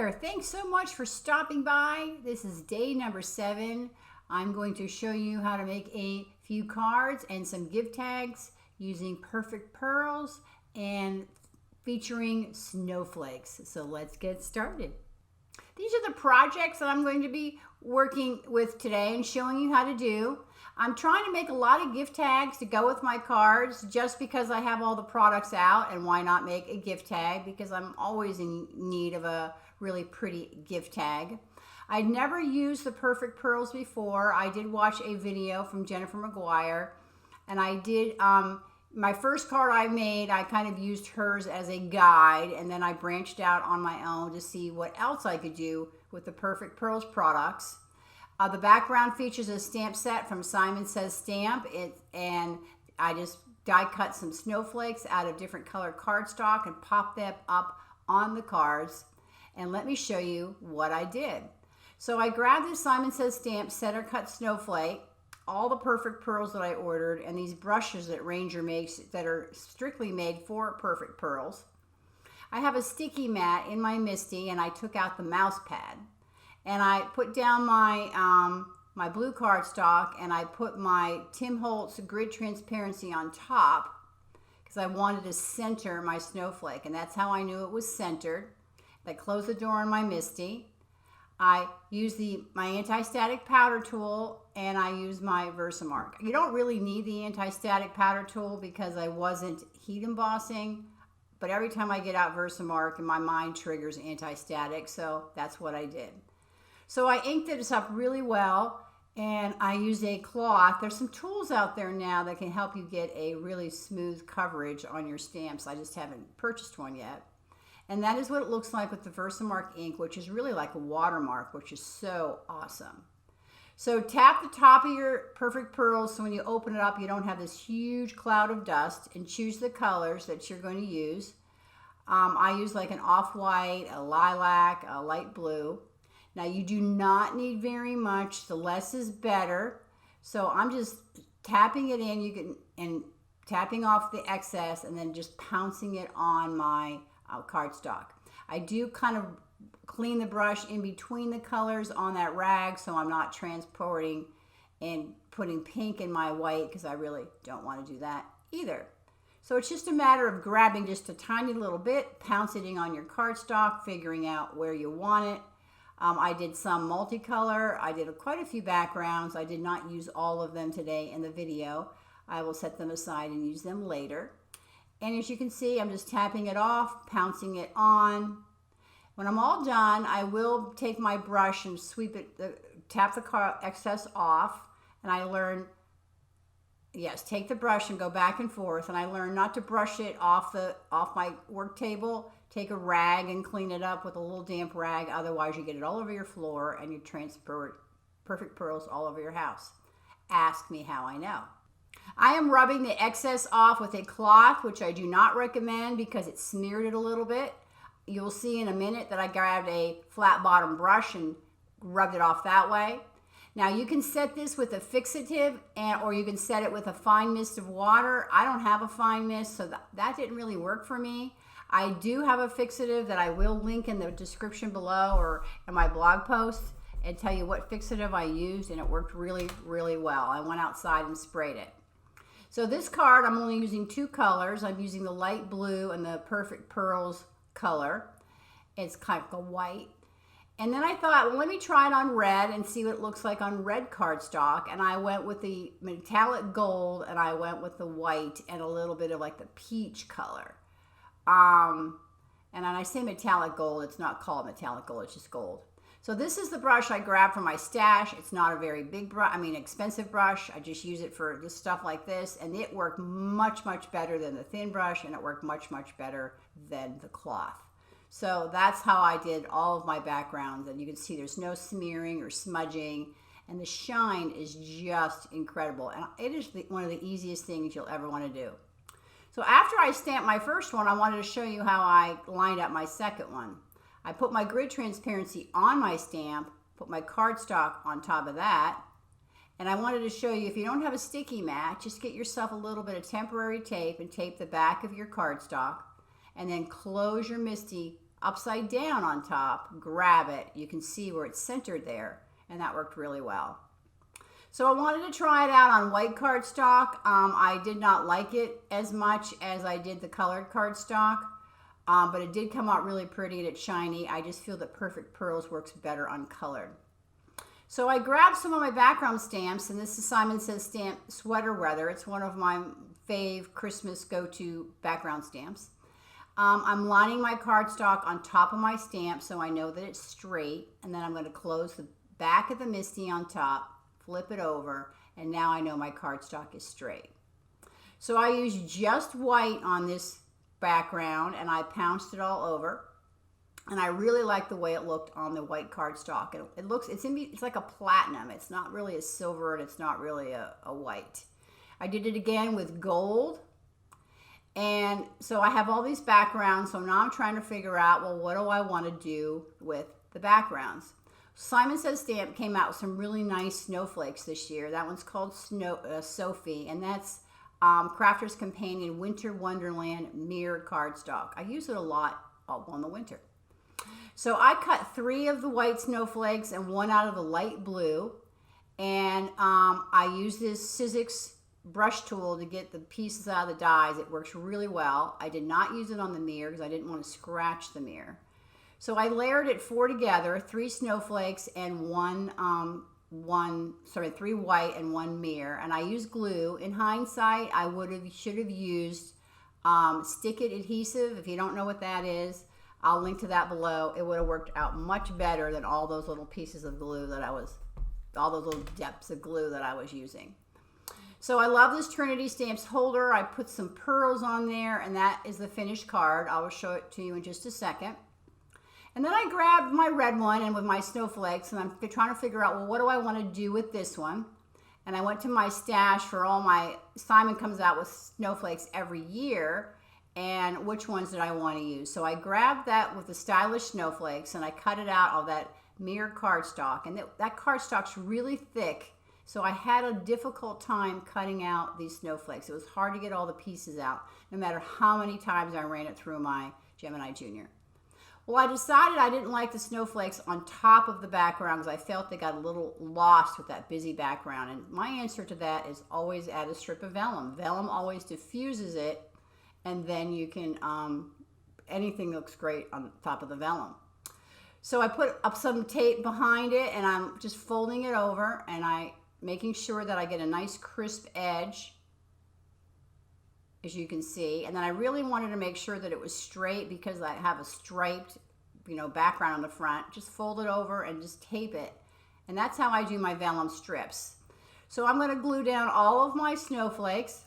there, thanks so much for stopping by. This is day number 7. I'm going to show you how to make a few cards and some gift tags using perfect pearls and featuring snowflakes. So let's get started. These are the projects that I'm going to be working with today and showing you how to do. I'm trying to make a lot of gift tags to go with my cards just because I have all the products out, and why not make a gift tag, because I'm always in need of a really pretty gift tag. I'd never used the perfect pearls before. I did watch a video from Jennifer McGuire, and I did my first card I made, I kind of used hers as a guide, and then I branched out on my own to see what else I could do with the perfect pearls products. The background features a stamp set from Simon Says Stamp, and I just die cut some snowflakes out of different colored cardstock and pop them up on the cards. And let me show you what I did. So I grabbed this Simon Says Stamp center cut snowflake, all the perfect pearls that I ordered, and these brushes that Ranger makes that are strictly made for perfect pearls. I have a sticky mat in my MISTI, and I took out the mouse pad. And I put down my my blue cardstock, and I put my Tim Holtz grid transparency on top because I wanted to center my snowflake, and that's how I knew it was centered. I closed the door on my MISTI. I used my anti-static powder tool, and I used my Versamark. You don't really need the anti-static powder tool because I wasn't heat embossing, but every time I get out Versamark, and my mind triggers anti-static, so that's what I did. So I inked this up really well, and I used a cloth. There's some tools out there now that can help you get a really smooth coverage on your stamps. I just haven't purchased one yet. And that is what it looks like with the Versamark ink, which is really like a watermark, which is so awesome. So tap the top of your perfect pearls so when you open it up, you don't have this huge cloud of dust, and choose the colors that you're going to use. I use like an off-white, a lilac, a light blue. Now you do not need very much, the less is better. So I'm just tapping it in, and tapping off the excess, and then just pouncing it on my cardstock. I do kind of clean the brush in between the colors on that rag, so I'm not transporting and putting pink in my white, because I really don't want to do that either. So it's just a matter of grabbing just a tiny little bit, pouncing on your cardstock, figuring out where you want it. I did some multicolor. I did quite a few backgrounds. I did not use all of them today in the video. I will set them aside and use them later. And as you can see, I'm just tapping it off, pouncing it on. When I'm all done, I will take my brush and sweep it, tap the excess off, and I learn, yes, take the brush and go back and forth, and I learn not to brush it off my work table. Take a rag and clean it up with a little damp rag, otherwise you get it all over your floor and you transport perfect pearls all over your house. Ask me how I know. I am rubbing the excess off with a cloth, which I do not recommend because it smeared it a little bit. You'll see in a minute that I grabbed a flat bottom brush and rubbed it off that way. Now you can set this with a fixative, or you can set it with a fine mist of water. I don't have a fine mist, so that didn't really work for me. I do have a fixative that I will link in the description below or in my blog post and tell you what fixative I used, and it worked really, really well. I went outside and sprayed it. So this card, I'm only using 2 colors. I'm using the light blue and the Perfect Pearls color. It's kind of a white. And then I thought, well, let me try it on red and see what it looks like on red cardstock. And I went with the metallic gold, and I went with the white and a little bit of like the peach color. And when I say metallic gold, it's not called metallic gold, it's just gold. So this is the brush I grabbed from my stash. It's not a very big brush, expensive brush. I just use it for this stuff like this, and it worked much, much better than the thin brush, and it worked much, much better than the cloth. So that's how I did all of my backgrounds, and you can see there's no smearing or smudging, and the shine is just incredible. And it is one of the easiest things you'll ever want to do. So after I stamped my first one, I wanted to show you how I lined up my second one. I put my grid transparency on my stamp, put my cardstock on top of that, and I wanted to show you, if you don't have a sticky mat, just get yourself a little bit of temporary tape and tape the back of your cardstock, and then close your MISTI upside down on top, grab it. You can see where it's centered there, and that worked really well. So I wanted to try it out on white cardstock. I did not like it as much as I did the colored cardstock, but it did come out really pretty and it's shiny. I just feel that Perfect Pearls works better on colored. So I grabbed some of my background stamps, and this is Simon Says stamp Sweater Weather. It's one of my fave Christmas go-to background stamps. I'm lining my cardstock on top of my stamp so I know that it's straight, and then I'm going to close the back of the MISTI on top, flip it over, and now I know my cardstock is straight. So I used just white on this background, and I pounced it all over. And I really like the way it looked on the white cardstock. It's like a platinum. It's not really a silver, and it's not really a white. I did it again with gold. And so I have all these backgrounds. So now I'm trying to figure out, well, what do I want to do with the backgrounds? Simon Says Stamp came out with some really nice snowflakes this year. That one's called SOPHIE, and that's Crafter's Companion Winter Wonderland mirrored cardstock. I use it a lot on the winter. So I cut 3 of the white snowflakes and 1 out of the light blue, and I use this Sizzix brush tool to get the pieces out of the dies. It works really well. I did not use it on the mirror because I didn't want to scratch the mirror. So I layered it 4 together, 3 snowflakes and 3 white and 1 mirror, and I used glue. In hindsight, I should have used Stick It adhesive. If you don't know what that is, I'll link to that below. It would have worked out much better than all those little pieces of glue all those little depths of glue that I was using. So I love this Trinity Stamps holder. I put some pearls on there, and that is the finished card. I will show it to you in just a second. And then I grabbed my red one and with my snowflakes, and I'm trying to figure out, well, what do I want to do with this one? And I went to my stash for all my, Simon comes out with snowflakes every year, and which ones did I want to use? So I grabbed that with the stylish snowflakes, and I cut it out of that mirror cardstock, and that cardstock's really thick, so I had a difficult time cutting out these snowflakes. It was hard to get all the pieces out, no matter how many times I ran it through my Gemini Junior. Well, I decided I didn't like the snowflakes on top of the background because I felt they got a little lost with that busy background, and my answer to that is always add a strip of vellum. Vellum always diffuses it, and then you can, anything looks great on top of the vellum. So I put up some tape behind it, and I'm just folding it over, and making sure that I get a nice crisp edge, as you can see. And then I really wanted to make sure that it was straight because I have a striped, background on the front. Just fold it over and just tape it. And that's how I do my vellum strips. So I'm going to glue down all of my snowflakes,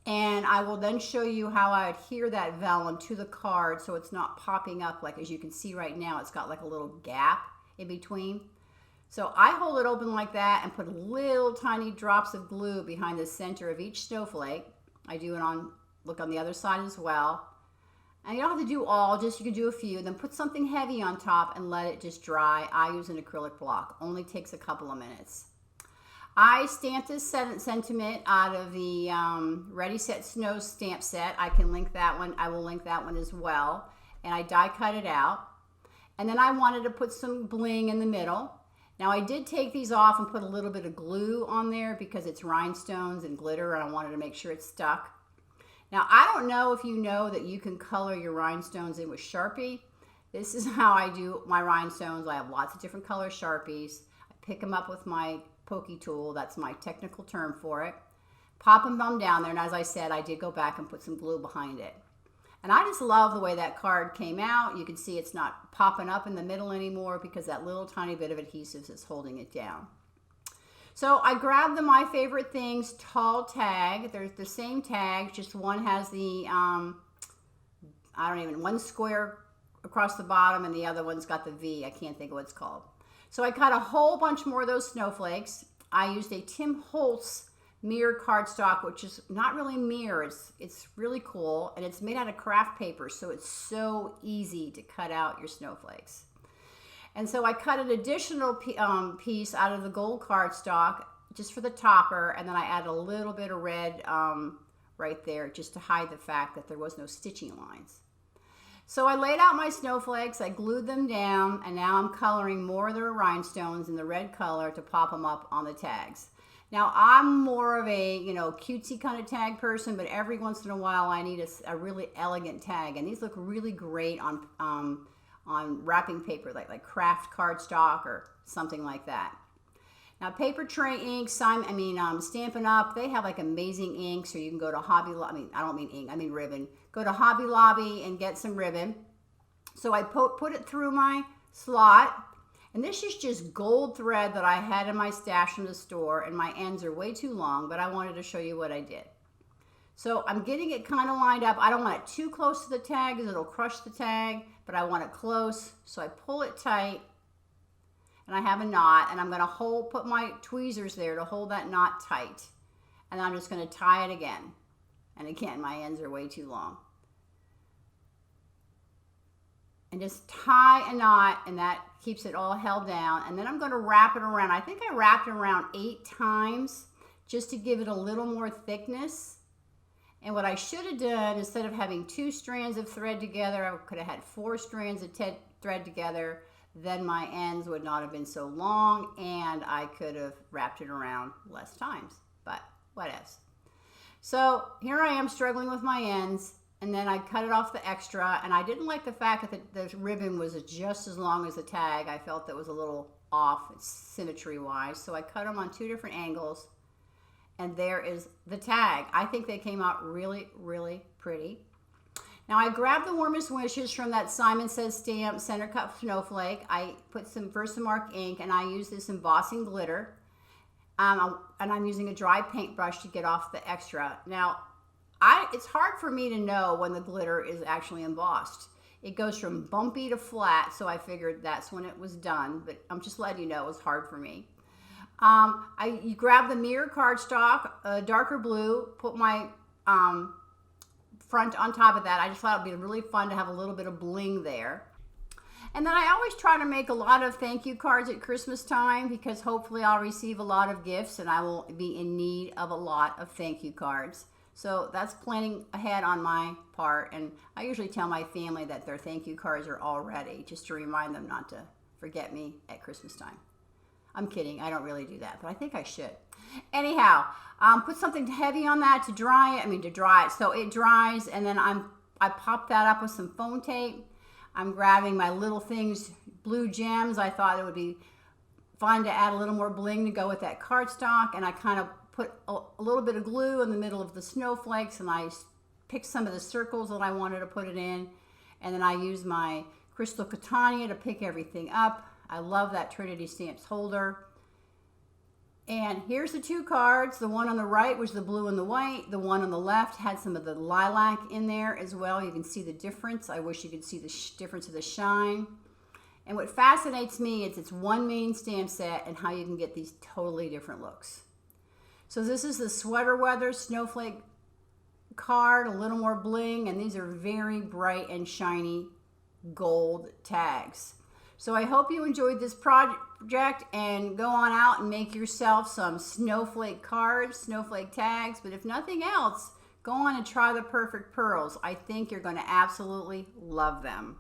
and I will then show you how I adhere that vellum to the card so it's not popping up, like as you can see right now, it's got like a little gap in between. So I hold it open like that and put little tiny drops of glue behind the center of each snowflake. I do it look on the other side as well. And you don't have to do all, you can do a few. Then put something heavy on top and let it just dry. I use an acrylic block. Only takes a couple of minutes. I stamped this sentiment out of the Ready Set Snow stamp set. I can link that one. I will link that one as well. And I die cut it out. And then I wanted to put some bling in the middle. Now I did take these off and put a little bit of glue on there because it's rhinestones and glitter, and I wanted to make sure it's stuck. Now I don't know if you know that you can color your rhinestones in with Sharpie. This is how I do my rhinestones. I have lots of different color Sharpies. I pick them up with my pokey tool. That's my technical term for it. Pop them down there, and as I said, I did go back and put some glue behind it. And I just love the way that card came out. You can see it's not popping up in the middle anymore because that little tiny bit of adhesive is holding it down. So I grabbed the My Favorite Things tall tag. There's the same tag, just one has the, one square across the bottom and the other one's got the V. I can't think of what it's called. So I cut a whole bunch more of those snowflakes. I used a Tim Holtz mirror cardstock, which is not really mirror, it's really cool, and it's made out of craft paper, so it's so easy to cut out your snowflakes. And so I cut an additional piece out of the gold cardstock just for the topper, and then I add a little bit of red right there just to hide the fact that there was no stitching lines. So I laid out my snowflakes, I glued them down, and now I'm coloring more of the rhinestones in the red color to pop them up on the tags. Now I'm more of a, cutesy kind of tag person, but every once in a while I need a really elegant tag, and these look really great on wrapping paper, like KRAFT cardstock or something like that. Now, Paper Tray Ink, Stampin' Up, they have like amazing inks, so you can go to Hobby Lobby. I don't mean ink, I mean ribbon. Go to Hobby Lobby and get some ribbon. So I put it through my slot, and this is just gold thread that I had in my stash from the store, and my ends are way too long, but I wanted to show you what I did. So I'm getting it kind of lined up. I don't want it too close to the tag because it'll crush the tag, but I want it close, so I pull it tight. And I have a knot, and I'm going to put my tweezers there to hold that knot tight. And I'm just going to tie it again. And again, my ends are way too long. And just tie a knot, and that keeps it all held down. And then I'm going to wrap it around. I think I wrapped it around 8 times just to give it a little more thickness. And what I should have done, instead of having 2 strands of thread together, I could have had 4 strands of thread together. Then my ends would not have been so long, and I could have wrapped it around less times, but what else? So here I am struggling with my ends, and then I cut it off the extra, and I didn't like the fact that the ribbon was just as long as the tag. I felt that was a little off symmetry-wise, so I cut them on 2 different angles, and there is the tag. I think they came out really, really pretty. Now I grabbed the Warmest Wishes from that Simon Says stamp center cut snowflake. I put some Versamark ink, and I use this embossing glitter. And I'm using a dry paintbrush to get off the extra. Now, it's hard for me to know when the glitter is actually embossed. It goes from bumpy to flat, so I figured that's when it was done, but I'm just letting you know it was hard for me. You grab the mirror cardstock, darker blue, put my front on top of that. I just thought it'd be really fun to have a little bit of bling there. And then I always try to make a lot of thank you cards at Christmas time, because hopefully I'll receive a lot of gifts and I will be in need of a lot of thank you cards. So that's planning ahead on my part, and I usually tell my family that their thank you cards are all ready, just to remind them not to forget me at Christmas time. I'm kidding, I don't really do that, but I think I should. Anyhow, put something heavy on that to dry it, so it dries, and then I pop that up with some foam tape. I'm grabbing my little things, blue gems. I thought it would be fun to add a little more bling to go with that cardstock, and I kind of put a little bit of glue in the middle of the snowflakes, and I picked some of the circles that I wanted to put it in, and then I used my Crystal Catania to pick everything up. I love that Trinity Stamps holder. And here's the 2 cards. The one on the right was the blue and the white. The one on the left had some of the lilac in there as well. You can see the difference. I wish you could see the difference of the shine. And what fascinates me is it's one main stamp set and how you can get these totally different looks. So this is the Sweater Weather Snowflake card, a little more bling, and these are very bright and shiny gold tags. So I hope you enjoyed this project, and go on out and make yourself some snowflake cards, snowflake tags, but if nothing else, go on and try the Perfect Pearls. I think you're going to absolutely love them.